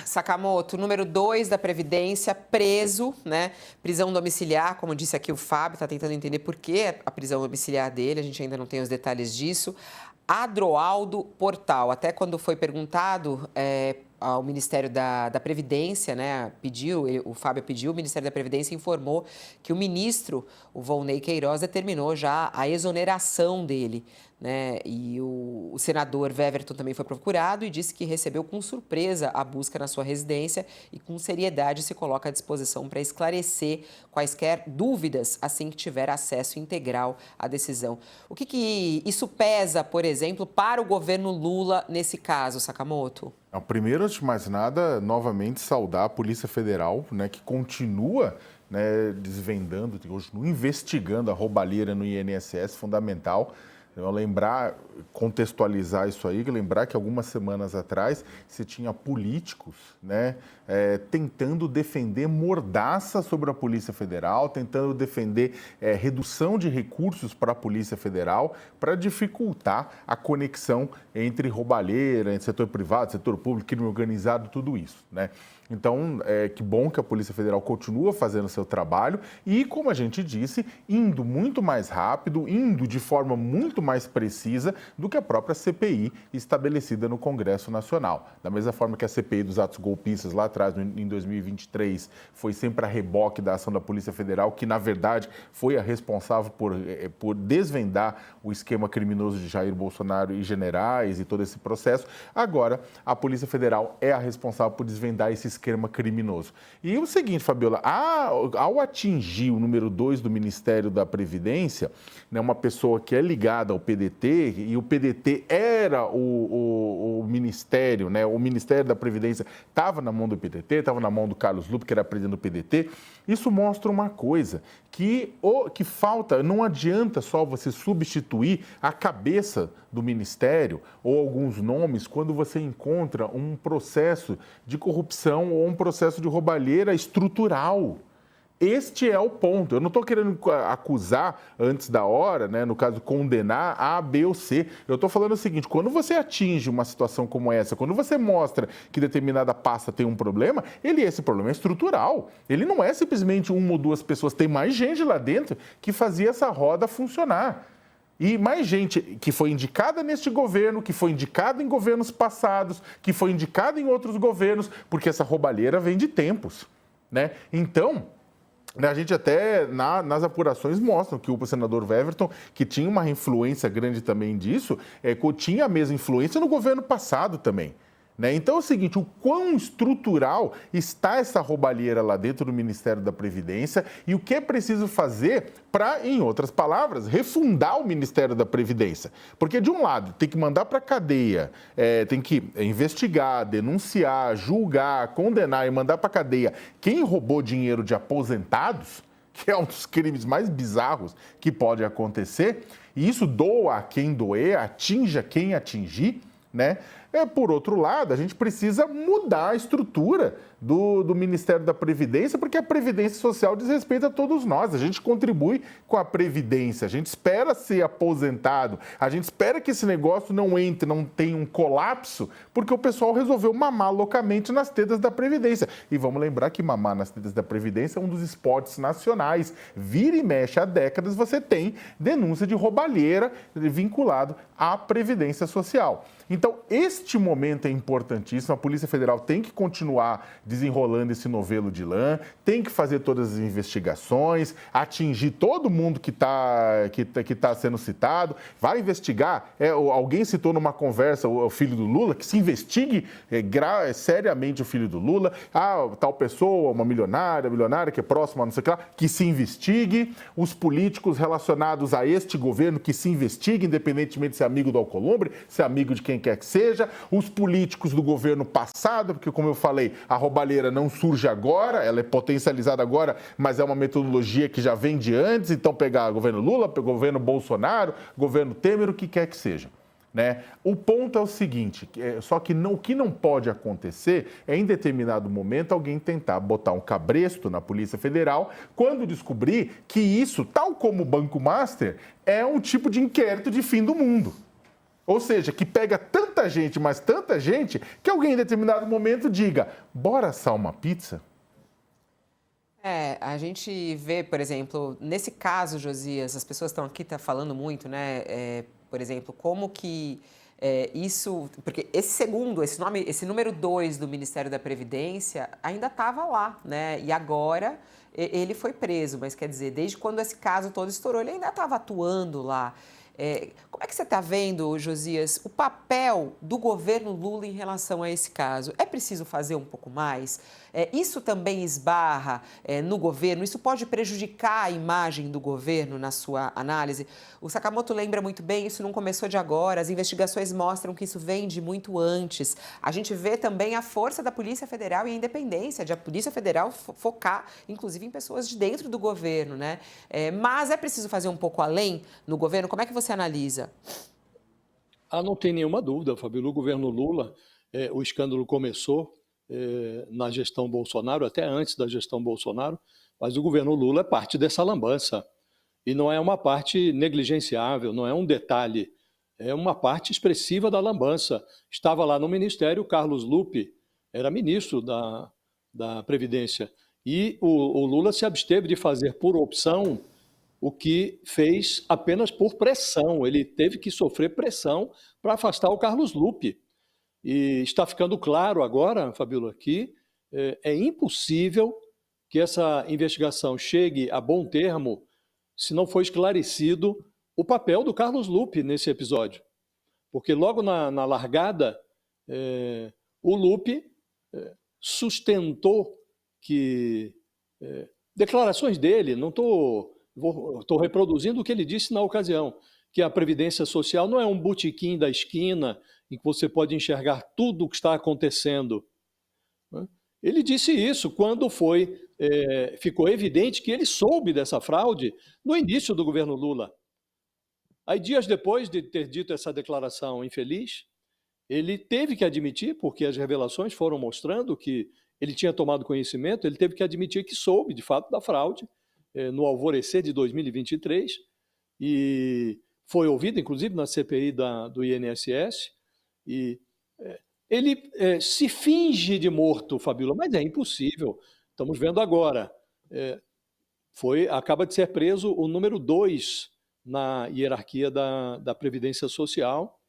Sakamoto, número 2 da Previdência, preso, né? Prisão domiciliar, como disse aqui o Fábio, está tentando entender por que a prisão domiciliar dele, a gente ainda não tem os detalhes disso. Adroaldo Portal, até quando foi perguntado ao Ministério da Previdência, né, o Fábio pediu, o Ministério da Previdência informou que o ministro, o Volney Queiroz, determinou já a exoneração dele, né, e o senador Weverton também foi procurado e disse que recebeu com surpresa a busca na sua residência e com seriedade se coloca à disposição para esclarecer quaisquer dúvidas assim que tiver acesso integral à decisão. O que isso pesa, por exemplo, para o governo Lula nesse caso, Sakamoto? Primeiro, antes de mais nada, novamente saudar a Polícia Federal, né, que continua, né, desvendando, continua investigando a roubalheira no INSS, fundamental. Eu lembrar, contextualizar isso aí, lembrar que algumas semanas atrás você tinha políticos, né, tentando defender mordaça sobre a Polícia Federal, tentando defender redução de recursos para a Polícia Federal para dificultar a conexão entre roubalheira, entre setor privado, setor público, crime organizado, tudo isso, né? Então, que bom que a Polícia Federal continua fazendo o seu trabalho e, como a gente disse, indo muito mais rápido, indo de forma muito mais precisa do que a própria CPI estabelecida no Congresso Nacional. Da mesma forma que a CPI dos atos golpistas lá atrás, em 2023, foi sempre a reboque da ação da Polícia Federal, que, na verdade, foi a responsável por desvendar o esquema criminoso de Jair Bolsonaro e generais e todo esse processo. Agora, a Polícia Federal é a responsável por desvendar esse esquema criminoso. E o seguinte, Fabiola, ao atingir o número 2 do Ministério da Previdência, né, uma pessoa que é ligada ao PDT, e o PDT era o Ministério, né, o Ministério da Previdência estava na mão do PDT, estava na mão do Carlos Lupe, que era presidente do PDT, isso mostra uma coisa, que falta, não adianta só você substituir a cabeça do Ministério ou alguns nomes quando você encontra um processo de corrupção ou um processo de roubalheira estrutural. Este é o ponto. Eu não estou querendo acusar antes da hora, né, no caso, condenar A, B ou C. Eu estou falando o seguinte, quando você atinge uma situação como essa, quando você mostra que determinada pasta tem um problema, esse problema é estrutural. Ele não é simplesmente uma ou duas pessoas, tem mais gente lá dentro que fazia essa roda funcionar. E mais gente que foi indicada neste governo, que foi indicada em governos passados, que foi indicada em outros governos, porque essa roubalheira vem de tempos, né? Então, a gente até, nas apurações, mostram que o senador Weverton, que tinha uma influência grande também disso, tinha a mesma influência no governo passado também. Né? Então é o seguinte, o quão estrutural está essa roubalheira lá dentro do Ministério da Previdência e o que é preciso fazer para, em outras palavras, refundar o Ministério da Previdência. Porque, de um lado, tem que mandar para a cadeia, tem que investigar, denunciar, julgar, condenar e mandar para a cadeia quem roubou dinheiro de aposentados, que é um dos crimes mais bizarros que pode acontecer, e isso doa a quem doer, atinja quem atingir, né? Por outro lado, a gente precisa mudar a estrutura do Ministério da Previdência, porque a Previdência Social diz respeito a todos nós. A gente contribui com a Previdência, a gente espera ser aposentado, a gente espera que esse negócio não tenha um colapso, porque o pessoal resolveu mamar loucamente nas tetas da Previdência. E vamos lembrar que mamar nas tetas da Previdência é um dos esportes nacionais. Vira e mexe há décadas, você tem denúncia de roubalheira vinculado à Previdência Social. Então, este momento é importantíssimo, a Polícia Federal tem que continuar desenrolando esse novelo de lã, tem que fazer todas as investigações, atingir todo mundo que tá sendo citado, vai investigar. Alguém citou numa conversa o filho do Lula, que se investigue seriamente o filho do Lula, tal pessoa, uma milionária que é próxima, não sei o que lá, que se investigue, os políticos relacionados a este governo que se investiguem, independentemente de ser amigo do Alcolumbre, ser amigo de quem quer que seja, os políticos do governo passado, porque, como eu falei, a roubalheira não surge agora, ela é potencializada agora, mas é uma metodologia que já vem de antes, então pegar governo Lula, governo Bolsonaro, governo Temer, o que quer que seja. Né? O ponto é o seguinte, só que o que não pode acontecer é, em determinado momento, alguém tentar botar um cabresto na Polícia Federal quando descobrir que isso, tal como o Banco Master, é um tipo de inquérito de fim do mundo. Ou seja, que pega tanta gente, mas tanta gente, que alguém em determinado momento diga, bora assar uma pizza? A gente vê, por exemplo, nesse caso, Josias, as pessoas estão aqui falando muito, né? Por exemplo, como que isso. Porque esse número 2 do Ministério da Previdência ainda estava lá, né? E agora ele foi preso, mas quer dizer, desde quando esse caso todo estourou, ele ainda estava atuando lá. Como é que você está vendo, Josias, o papel do governo Lula em relação a esse caso? É preciso fazer um pouco mais? Isso também esbarra no governo? Isso pode prejudicar a imagem do governo na sua análise? O Sakamoto lembra muito bem, isso não começou de agora, as investigações mostram que isso vem de muito antes. A gente vê também a força da Polícia Federal e a independência de a Polícia Federal focar, inclusive, em pessoas de dentro do governo, né? Mas é preciso fazer um pouco além no governo? Como é que você analisa? Não tem nenhuma dúvida, Fabíola. O governo Lula, o escândalo começou na gestão Bolsonaro, até antes da gestão Bolsonaro, mas o governo Lula é parte dessa lambança. E não é uma parte negligenciável, não é um detalhe, é uma parte expressiva da lambança. Estava lá no ministério, Carlos Lupe era ministro da Previdência, e o Lula se absteve de fazer por opção o que fez apenas por pressão. Ele teve que sofrer pressão para afastar o Carlos Lupe. E está ficando claro agora, Fabíola, que é impossível que essa investigação chegue a bom termo se não for esclarecido o papel do Carlos Lupe nesse episódio. Porque logo na largada, o Lupe sustentou que declarações dele, não estou reproduzindo o que ele disse na ocasião, que a Previdência Social não é um botequim da esquina em que você pode enxergar tudo o que está acontecendo. Ele disse isso quando ficou evidente que ele soube dessa fraude no início do governo Lula. Aí, dias depois de ter dito essa declaração infeliz, ele teve que admitir, porque as revelações foram mostrando que ele tinha tomado conhecimento, ele teve que admitir que soube, de fato, da fraude, no alvorecer de 2023, e foi ouvido, inclusive, na CPI do INSS, e ele se finge de morto, Fabíola, mas é impossível. Estamos vendo agora. Acaba de ser preso o número 2 na hierarquia da Previdência Social,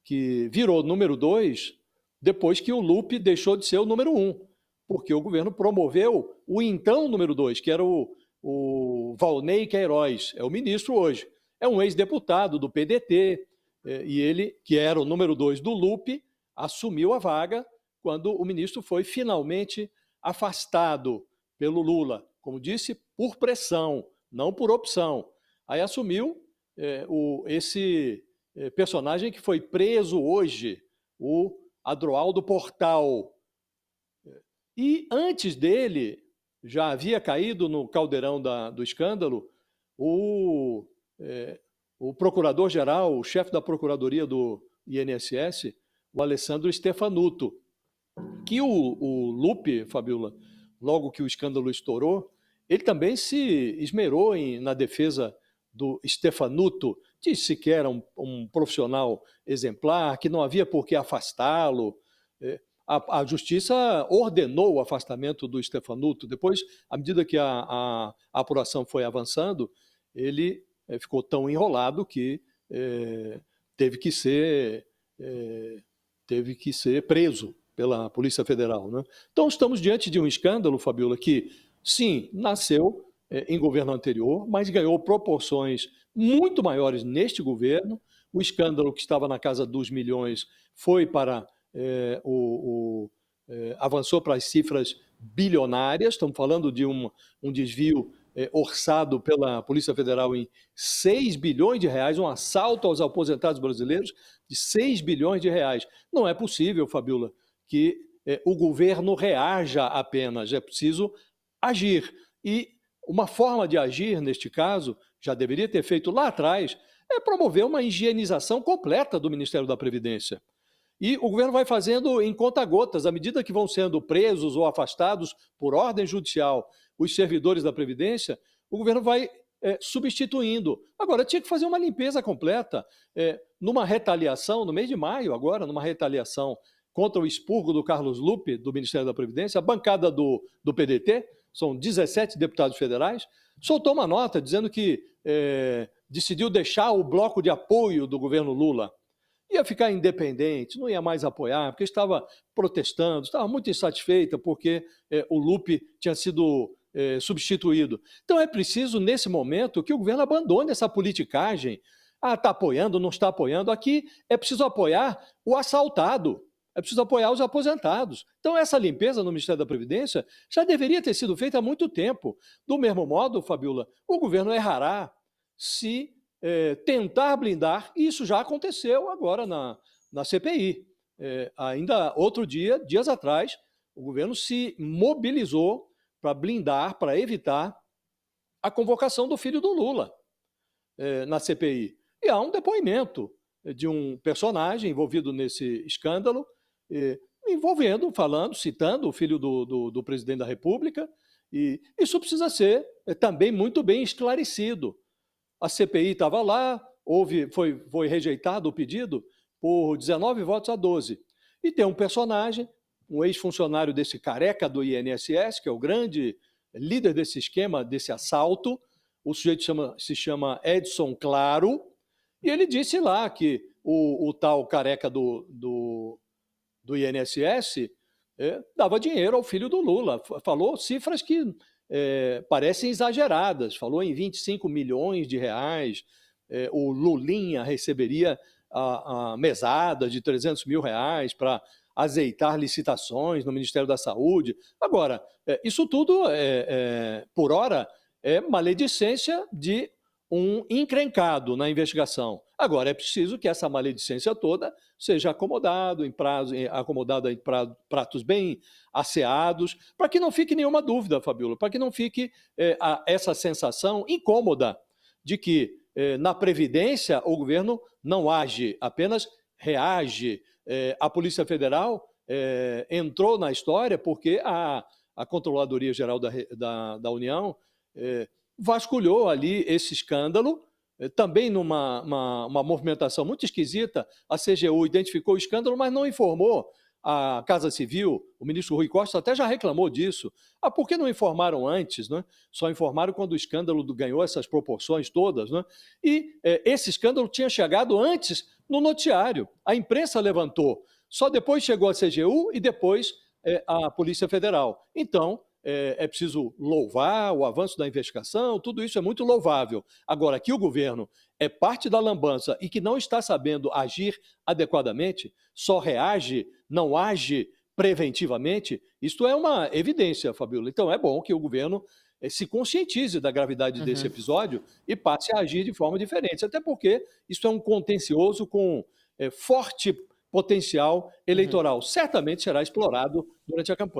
que virou número 2 depois que o Lupe deixou de ser o número 1, porque o governo promoveu o então número 2, que era o Valnei Queiroz, é o ministro hoje. É um ex-deputado do PDT, e ele, que era o número 2 do Lupe, assumiu a vaga quando o ministro foi finalmente afastado pelo Lula. Como disse, por pressão, não por opção. Aí assumiu esse personagem que foi preso hoje, o Adroaldo Portal. E antes dele, já havia caído no caldeirão do escândalo o procurador-geral, o chefe da Procuradoria do INSS, o Alessandro Stefanuto, que o Lupe, Fabíola, logo que o escândalo estourou, ele também se esmerou na defesa do Stefanuto, disse que era um profissional exemplar, que não havia por que afastá-lo. A Justiça ordenou o afastamento do Stefanuto. Depois, à medida que a apuração foi avançando, ele ficou tão enrolado que teve que ser preso pela Polícia Federal, né? Então, estamos diante de um escândalo, Fabíola, que, sim, nasceu em governo anterior, mas ganhou proporções muito maiores neste governo. O escândalo que estava na casa dos milhões foi para avançou para as cifras bilionárias. Estamos falando de um desvio orçado pela Polícia Federal em 6 bilhões de reais, um assalto aos aposentados brasileiros de 6 bilhões de reais. Não é possível, Fabíola, que o governo reaja apenas, é preciso agir. E uma forma de agir, neste caso, já deveria ter feito lá atrás, é promover uma higienização completa do Ministério da Previdência. E o governo vai fazendo em conta-gotas, à medida que vão sendo presos ou afastados por ordem judicial os servidores da Previdência, o governo vai substituindo. Agora, tinha que fazer uma limpeza completa. Numa retaliação, no mês de maio, agora, numa retaliação contra o expurgo do Carlos Lupe, do Ministério da Previdência, a bancada do PDT, são 17 deputados federais, soltou uma nota dizendo que decidiu deixar o bloco de apoio do governo Lula. Ia ficar independente, não ia mais apoiar, porque estava protestando, estava muito insatisfeita porque o Lupe tinha sido substituído. Então é preciso, nesse momento, que o governo abandone essa politicagem. Está apoiando, não está apoiando. Aqui é preciso apoiar o assaltado, é preciso apoiar os aposentados. Então essa limpeza no Ministério da Previdência já deveria ter sido feita há muito tempo. Do mesmo modo, Fabiola, o governo errará se tentar blindar, e isso já aconteceu agora na CPI. Ainda outro dia, dias atrás, o governo se mobilizou para blindar, para evitar a convocação do filho do Lula na CPI. E há um depoimento de um personagem envolvido nesse escândalo, citando o filho do presidente da República, e isso precisa ser também muito bem esclarecido. A CPI estava lá, foi rejeitado o pedido por 19 votos a 12. E tem um personagem, um ex-funcionário desse careca do INSS, que é o grande líder desse esquema, desse assalto. O sujeito se chama Edson Claro, e ele disse lá que o tal careca do INSS dava dinheiro ao filho do Lula. Falou cifras que parecem exageradas. Falou em 25 milhões de reais. O Lulinha receberia a mesada de 300 mil reais para azeitar licitações no Ministério da Saúde. Agora, isso tudo, por hora, é maledicência de um encrencado na investigação. Agora, é preciso que essa maledicência toda seja acomodada em pratos bem asseados, para que não fique nenhuma dúvida, Fabiola, para que não fique essa sensação incômoda de que na Previdência o governo não age, apenas reage. A Polícia Federal entrou na história porque a Controladoria Geral da União vasculhou ali esse escândalo, também numa movimentação muito esquisita. A CGU identificou o escândalo, mas não informou a Casa Civil. O ministro Rui Costa até já reclamou disso. Por que não informaram antes, né? Só informaram quando o escândalo ganhou essas proporções todas, né? E esse escândalo tinha chegado antes no noticiário. A imprensa levantou. Só depois chegou a CGU e depois a Polícia Federal. Então, é preciso louvar o avanço da investigação, tudo isso é muito louvável. Agora, que o governo é parte da lambança e que não está sabendo agir adequadamente, só reage, não age preventivamente, isto é uma evidência, Fabiola. Então, é bom que o governo se conscientize da gravidade desse episódio e passe a agir de forma diferente, até porque isso é um contencioso com forte potencial eleitoral. Certamente será explorado durante a campanha.